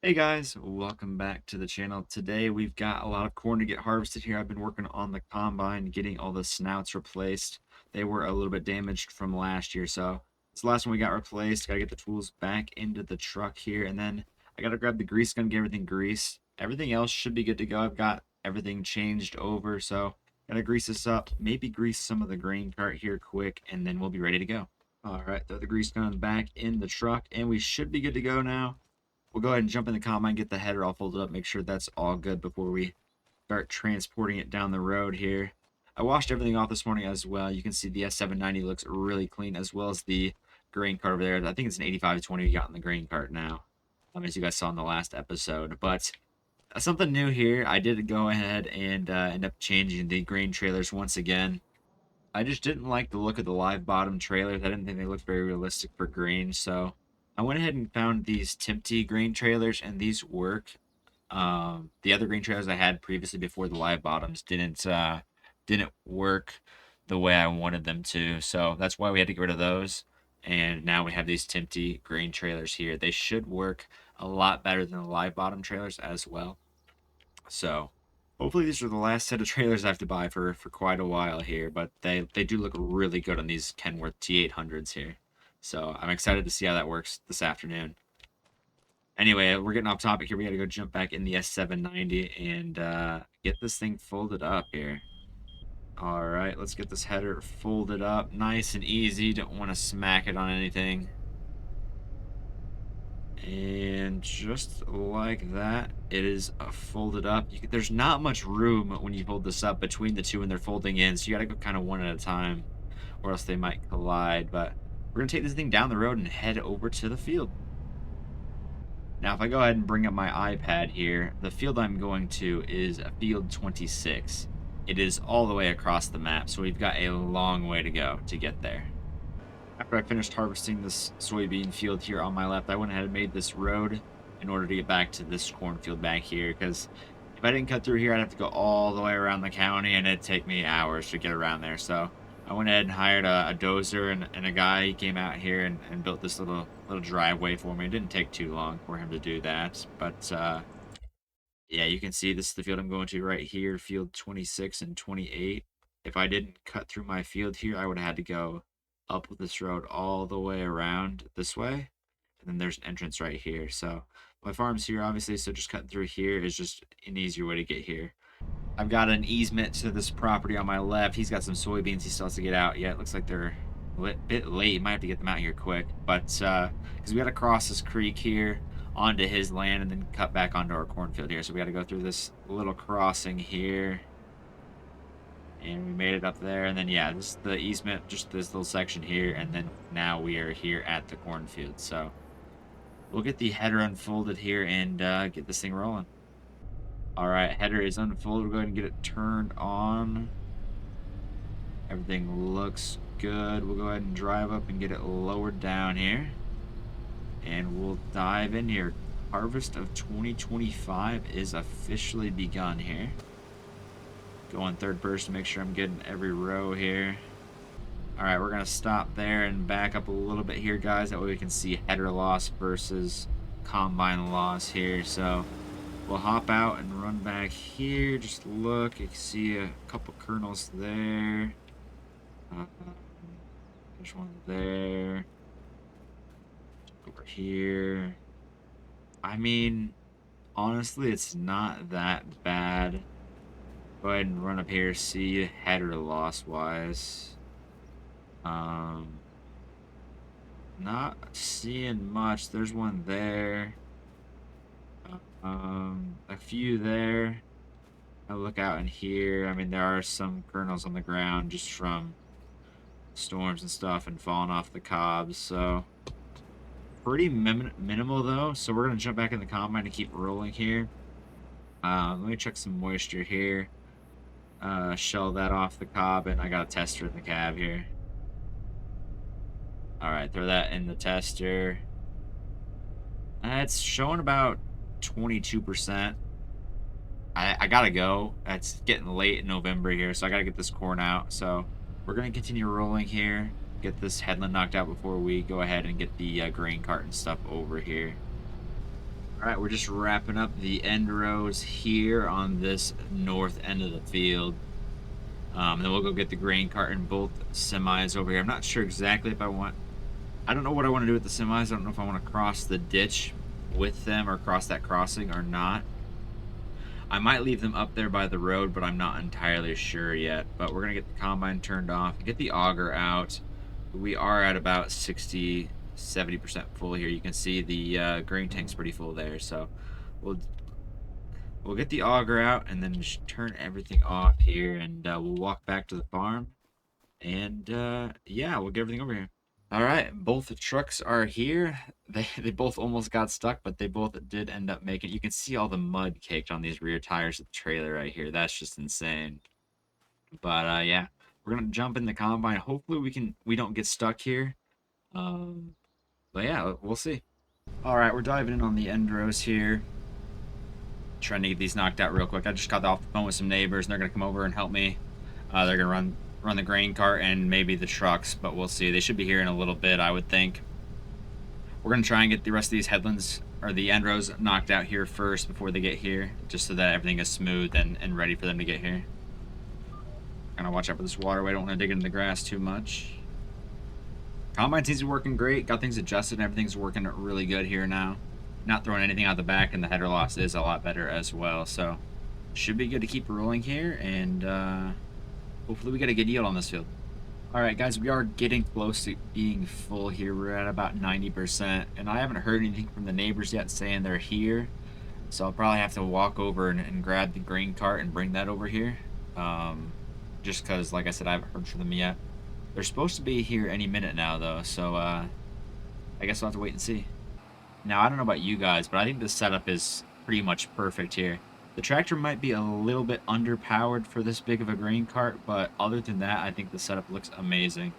Hey guys, welcome back to the channel. Today we've got a lot of corn to get harvested here. I've been working on the combine, getting all the snouts replaced. They were a little bit damaged from last year, so it's the last one we got replaced. Gotta get the tools back into the truck here, and then I gotta grab the grease gun, get everything greased. Everything else should be good to go. I've got everything changed over, so gotta grease this up, maybe grease some of the grain cart here quick, and then we'll be ready to go. All right, throw the grease gun back in the truck, and we should be good to go now. We'll go ahead and jump in the combine, get the header all folded up, make sure that's all good before we start transporting it down the road here. I washed everything off this morning as well. You can see the S790 looks really clean, as well as the grain cart over there. I think it's an 8520 we got in the grain cart now, as you guys saw in the last episode. But something new here, I did go ahead and end up changing the grain trailers once again. I just didn't like the look of the live bottom trailers. I didn't think they looked very realistic for grain, so I went ahead and found these Timpty grain trailers, and these work. The other grain trailers I had previously before the live bottoms didn't work the way I wanted them to, so that's why we had to get rid of those. And now we have these Timpty grain trailers here. They should work a lot better than the live bottom trailers as well. So hopefully these are the last set of trailers I have to buy for quite a while here, but they do look really good on these Kenworth T800s here. So I'm excited to see how that works this afternoon. Anyway, we're getting off topic here. We got to go jump back in the S790 and get this thing folded up here. All right, let's get this header folded up nice and easy. Don't want to smack it on anything. And just like that, it is folded up. There's not much room when you fold this up between the two when they're folding in, so you gotta go kind of one at a time, or else they might collide. But we're gonna take this thing down the road and head over to the field. Now, if I go ahead and bring up my iPad here, the field I'm going to is field 26. It is all the way across the map, so we've got a long way to go to get there. After I finished harvesting this soybean field here on my left, I went ahead and made this road in order to get back to this cornfield back here, because if I didn't cut through here, I'd have to go all the way around the county, and it'd take me hours to get around there. So I went ahead and hired a dozer and a guy. He came out here and built this little driveway for me. It didn't take too long for him to do that, but yeah, you can see this is the field I'm going to right here, field 26 and 28. If I didn't cut through my field here, I would have had to go up this road all the way around this way, and then there's an entrance right here. So my farm's here, obviously, so just cutting through here is just an easier way to get here. I've got an easement to this property on my left. He's got some soybeans he still has to get out yet. Looks like they're a bit late. Might have to get them out here quick, but because we got to cross this creek here onto his land and then cut back onto our cornfield here, so we got to go through this little crossing here. And we made it up there, and then yeah, this is the easement, just this little section here, and then now we are here at the cornfield. So we'll get the header unfolded here and get this thing rolling. All right, header is unfolded. We'll go ahead and get it turned on. Everything looks good. We'll go ahead and drive up and get it lowered down here, and we'll dive in here. Harvest of 2025 is officially begun here. Go on third person to make sure I'm getting every row here. All right, we're going to stop there and back up a little bit here, guys. That way we can see header loss versus combine loss here. So we'll hop out and run back here. Just look. You can see a couple kernels there. There's one there. Over here. I mean, honestly, it's not that bad. Go ahead and run up here, see header loss wise. Not seeing much. There's one there. A few there. I look out in here. I mean, there are some kernels on the ground just from storms and stuff and falling off the cobs. So pretty minimal though. So we're gonna jump back in the combine and keep rolling here. Let me check some moisture here. Shell that off the cob, and I got a tester in the cab here. All right, throw that in the tester. It's showing about 22%. I gotta go. It's getting late in November here, so I gotta get this corn out. So we're gonna continue rolling here, get this headland knocked out before we go ahead and get the grain cart and stuff over here. All right, we're just wrapping up the end rows here on this north end of the field. Then we'll go get the grain cart and both semis over here. I'm not sure exactly if I don't know what I want to do with the semis. I don't know if I want to cross the ditch with them or cross that crossing or not. I might leave them up there by the road, but I'm not entirely sure yet. But we're going to get the combine turned off, get the auger out. We are at about 60, 70% full here. You can see the grain tank's pretty full there. So we'll get the auger out and then just turn everything off here, and we'll walk back to the farm. And yeah, we'll get everything over here. All right, both trucks are here. They both almost got stuck, but they both did end up making it. You can see all the mud caked on these rear tires of the trailer right here. That's just insane. But yeah, we're gonna jump in the combine. Hopefully we don't get stuck here. But yeah, we'll see. All right, we're diving in on the end rows here. Trying to get these knocked out real quick. I just got off the phone with some neighbors, and they're gonna come over and help me. They're gonna run the grain cart and maybe the trucks, but we'll see. They should be here in a little bit, I would think. We're gonna try and get the rest of these headlands or the end rows knocked out here first before they get here, just so that everything is smooth and ready for them to get here. Gotta watch out for this waterway. Don't want to dig into the grass too much. Combine seems to be working great. Got things adjusted and everything's working really good here now. Not throwing anything out the back, and the header loss is a lot better as well. So should be good to keep rolling here, and hopefully we get a good yield on this field. All right, guys, we are getting close to being full here. We're at about 90%, and I haven't heard anything from the neighbors yet saying they're here. So I'll probably have to walk over and grab the grain cart and bring that over here. Just because, like I said, I haven't heard from them yet. They're supposed to be here any minute now, though, so I guess we'll have to wait and see. Now, I don't know about you guys, but I think this setup is pretty much perfect here. The tractor might be a little bit underpowered for this big of a grain cart, but other than that, I think the setup looks amazing.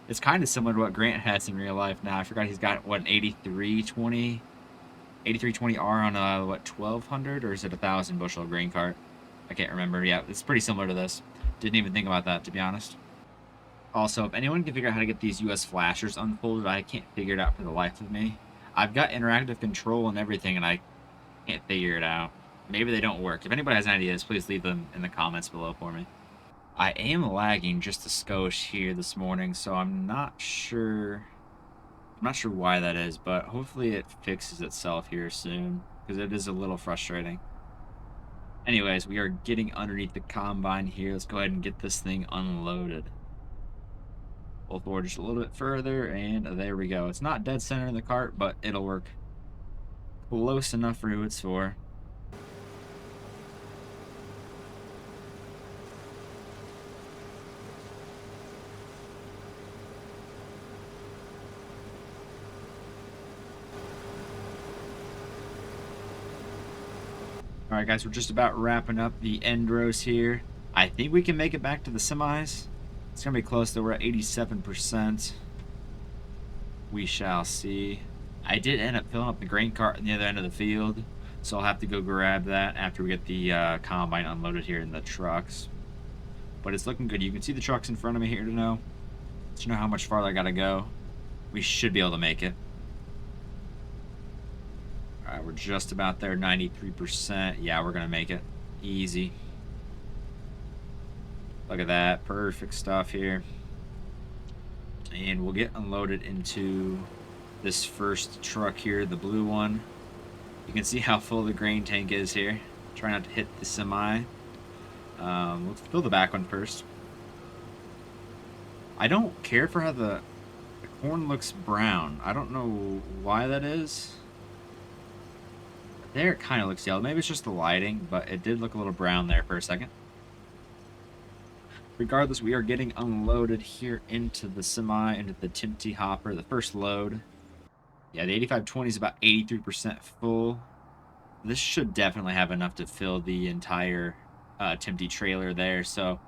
It's kind of similar to what Grant has in real life now. I forgot he's got, what, an 8320R on a, what, 1200, or is it a 1,000 bushel grain cart? I can't remember. Yeah, it's pretty similar to this. Didn't even think about that, to be honest. Also, if anyone can figure out how to get these US flashers unfolded, I can't figure it out for the life of me. I've got interactive control and everything, and I can't figure it out. Maybe they don't work. If anybody has ideas, please leave them in the comments below for me. I am lagging just a skosh here this morning, so I'm not sure why that is, but hopefully it fixes itself here soon, because it is a little frustrating. Anyways, we are getting underneath the combine here. Let's go ahead and get this thing unloaded. Pull forward just a little bit further, and there we go. It's not dead center in the cart, but it'll work close enough for who it's for. All right, guys, we're just about wrapping up the end rows here. I think we can make it back to the semis. It's going to be close, though. We're at 87%. We shall see. I did end up filling up the grain cart on the other end of the field, so I'll have to go grab that after we get the combine unloaded here in the trucks. But it's looking good. You can see the trucks in front of me here to know how much farther I got to go. We should be able to make it. All right, we're just about there, 93%. Yeah, we're going to make it. Easy. Look at that. Perfect stuff here. And we'll get unloaded into this first truck here, the blue one. You can see how full the grain tank is here. Try not to hit the semi. Let's fill the back one first. I don't care for how the corn looks brown. I don't know why that is. There it kind of looks yellow. Maybe it's just the lighting, but it did look a little brown there for a second. Regardless, we are getting unloaded here into the semi, into the Timty hopper, the first load. Yeah, the 8520 is about 83% full. This should definitely have enough to fill the entire Timty trailer there. So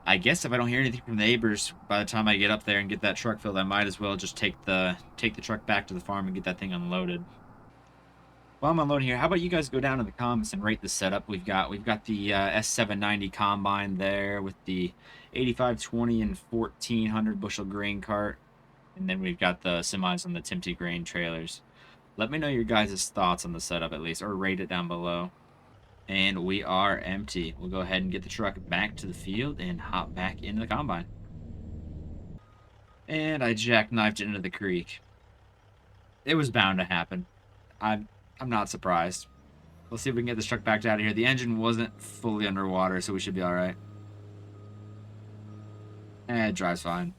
I guess if I don't hear anything from the neighbors by the time I get up there and get that truck filled, I might as well just take the truck back to the farm and get that thing unloaded. While I'm unloading here, how about you guys go down in the comments and rate the setup we've got? We've got the S790 combine there with the 8520 and 1400 bushel grain cart, and then we've got the semis on the Timty grain trailers. Let me know your guys' thoughts on the setup at least, or rate it down below. And we are empty. We'll go ahead and get the truck back to the field and hop back into the combine. And I jackknifed it into the creek. It was bound to happen. I'm not surprised. Let's see if we can get this truck backed out of here. The engine wasn't fully underwater, so we should be alright. It drives fine.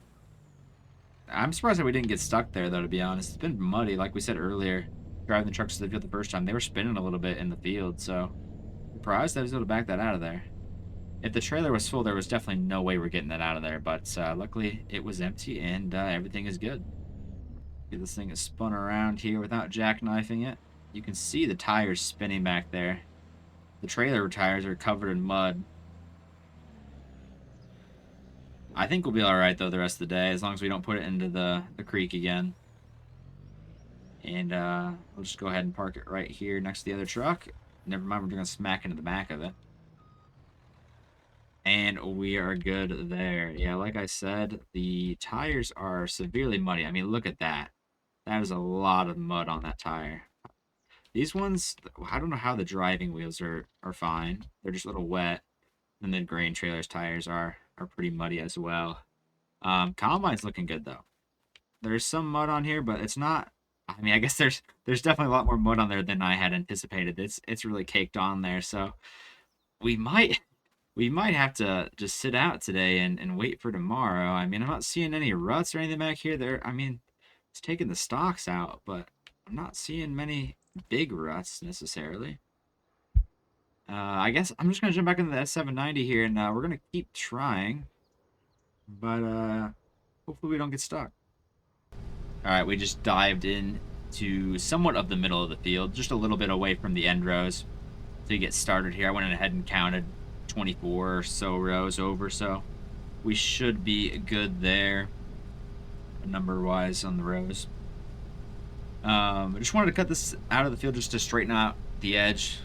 I'm surprised that we didn't get stuck there, though, to be honest. It's been muddy, like we said earlier. Driving the trucks to the field the first time, they were spinning a little bit in the field, so surprised I was able to back that out of there. If the trailer was full, there was definitely no way we're getting that out of there, but luckily it was empty and everything is good. Get this thing is spun around here without jackknifing it. You can see the tires spinning back there. The trailer tires are covered in mud. I think we'll be alright, though, the rest of the day, as long as we don't put it into the creek again. And we'll just go ahead and park it right here next to the other truck. Never mind, we're going to smack into the back of it. And we are good there. Yeah, like I said, the tires are severely muddy. I mean, look at that. That is a lot of mud on that tire. These ones, I don't know how the driving wheels are fine. They're just a little wet. And then grain trailers tires are pretty muddy as well. Combine's looking good, though. There's some mud on here, but it's not... I mean, I guess there's definitely a lot more mud on there than I had anticipated. It's really caked on there, so we might have to just sit out today and wait for tomorrow. I mean, I'm not seeing any ruts or anything back here. I mean, it's taking the stocks out, but I'm not seeing many big ruts necessarily. I guess I'm just gonna jump back into the S790 here, and we're gonna keep trying, but hopefully we don't get stuck. All right, we just dived in to somewhat of the middle of the field, just a little bit away from the end rows to get started here. I went ahead and counted 24 or so rows over, so we should be good there number-wise on the rows. I just wanted to cut this out of the field just to straighten out the edge.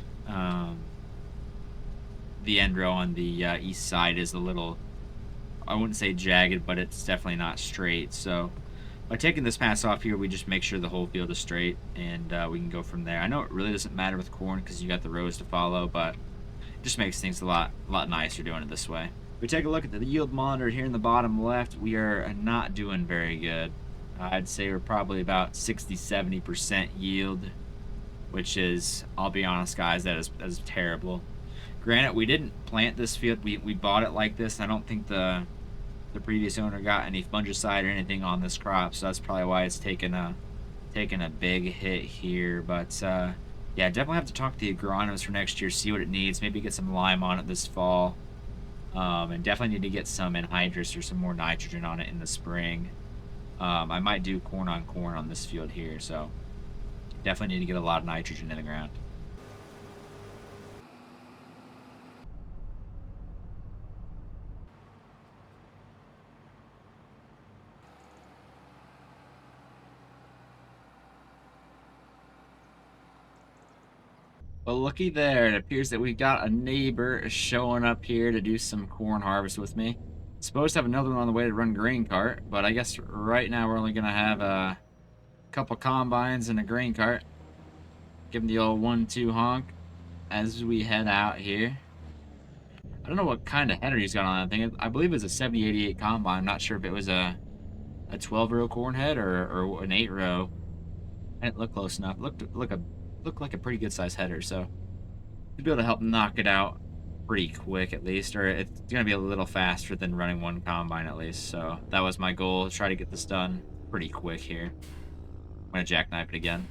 The end row on the east side is a little, I wouldn't say jagged, but it's definitely not straight, so by taking this pass off here, we just make sure the whole field is straight, and we can go from there. I know it really doesn't matter with corn because you got the rows to follow, but it just makes things a lot nicer doing it this way. If we take a look at the yield monitor here in the bottom left, we are not doing very good. I'd say we're probably about 60-70% yield, which is, I'll be honest, guys, that is terrible. Granted, we didn't plant this field. We bought it like this. I don't think the previous owner got any fungicide or anything on this crop, so that's probably why it's taken a big hit here. But yeah, definitely have to talk to the agronomist for next year, see what it needs, maybe get some lime on it this fall, and definitely need to get some anhydrous or some more nitrogen on it in the spring. I might do corn on this field here, so definitely need to get a lot of nitrogen in the ground. Well, looky there. It appears that we got a neighbor showing up here to do some corn harvest with me. Supposed to have another one on the way to run grain cart, but I guess right now we're only going to have a couple combines and a grain cart. Give them the old 1-2 honk as we head out here. I don't know what kind of header he's got on that thing. I believe it's a 7088 combine. I'm not sure if it was a 12-row corn head or an 8-row. I didn't look close enough. Looked like a pretty good size header, so we'll be able to help knock it out pretty quick at least, or it's gonna be a little faster than running one combine at least. So that was my goal, try to get this done pretty quick here. I'm gonna jackknife it again.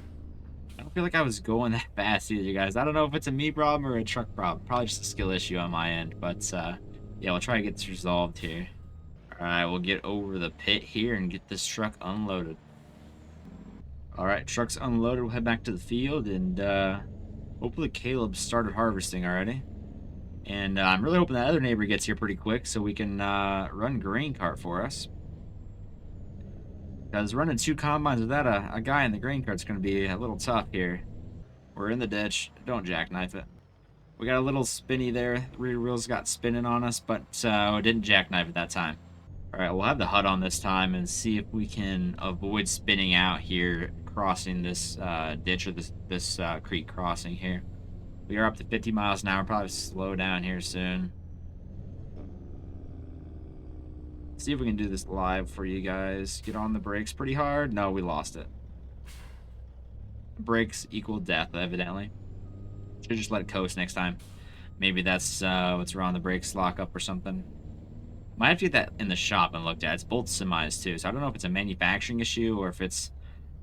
I don't feel like I was going that fast either, you guys. I don't know if it's a me problem or a truck problem. Probably just a skill issue on my end, but yeah, we'll try to get this resolved here. All right, we'll get over the pit here and get this truck unloaded. All right, truck's unloaded. We'll head back to the field, and hopefully Caleb started harvesting already. And I'm really hoping that other neighbor gets here pretty quick so we can run grain cart for us. Because running 2 combines without a guy in the grain cart's going to be a little tough here. We're in the ditch. Don't jackknife it. We got a little spinny there. The rear wheels got spinning on us, but we didn't jackknife it that time. All right, we'll have the HUD on this time and see if we can avoid spinning out here crossing this ditch or this creek crossing here. We are up to 50 miles an hour. Probably slow down here soon. See if we can do this live for you guys. Get on the brakes pretty hard. No, we lost it. Brakes equal death, evidently. Should just let it coast next time. Maybe that's what's wrong. The brakes lock up or something. Might have to get that in the shop and looked at. It's both semis too, so I don't know if it's a manufacturing issue or if it's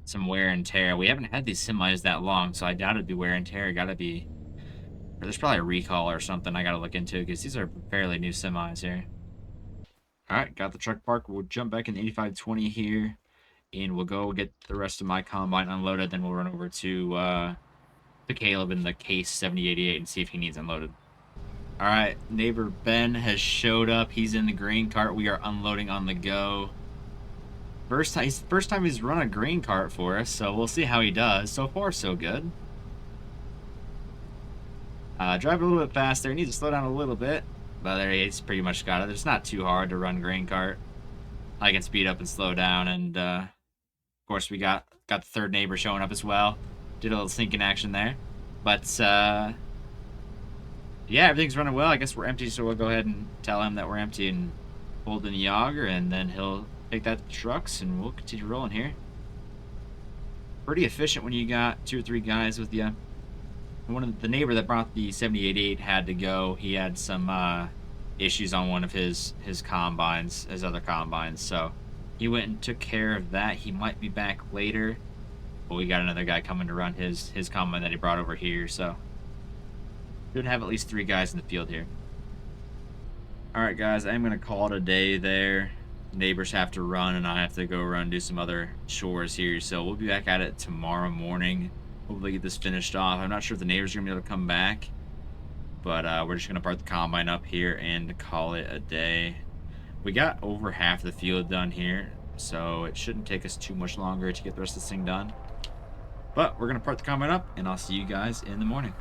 some wear and tear. We haven't had these semis that long, so I doubt it'd be wear and tear. Gotta be. Or there's probably a recall or something I gotta look into because these are fairly new semis here. All right, got the truck parked. We'll jump back in 8520 here, and we'll go get the rest of my combine unloaded. Then we'll run over to Caleb in the case 7088 and see if he needs unloaded. All right, neighbor Ben has showed up. He's in the grain cart. We are unloading on the go. First time he's run a grain cart for us, so we'll see how he does. So far, so good. Drive a little bit faster. He needs to slow down a little bit. But there he's pretty much got it. It's not too hard to run grain cart. I can speed up and slow down. And, of course, we got the third neighbor showing up as well. Did a little sinking action there. But, yeah, everything's running well. I guess we're empty, so we'll go ahead and tell him that we're empty and hold in the auger, and then he'll take that to the trucks, and we'll continue rolling here. Pretty efficient when you got 2 or 3 guys with you. One of the neighbor that brought the 7088 had to go. He had some issues on one of his combines, his other combines, so he went and took care of that. He might be back later, but we got another guy coming to run his combine that he brought over here, so should have at least 3 guys in the field here. Alright guys, I'm going to call it a day there. Neighbors have to run and I have to go run and do some other chores here, so we'll be back at it tomorrow morning. Hopefully get this finished off. I'm not sure if the neighbors are going to be able to come back, but we're just going to park the combine up here and call it a day. We got over half the field done here, so it shouldn't take us too much longer to get the rest of this thing done. But we're going to park the combine up, and I'll see you guys in the morning.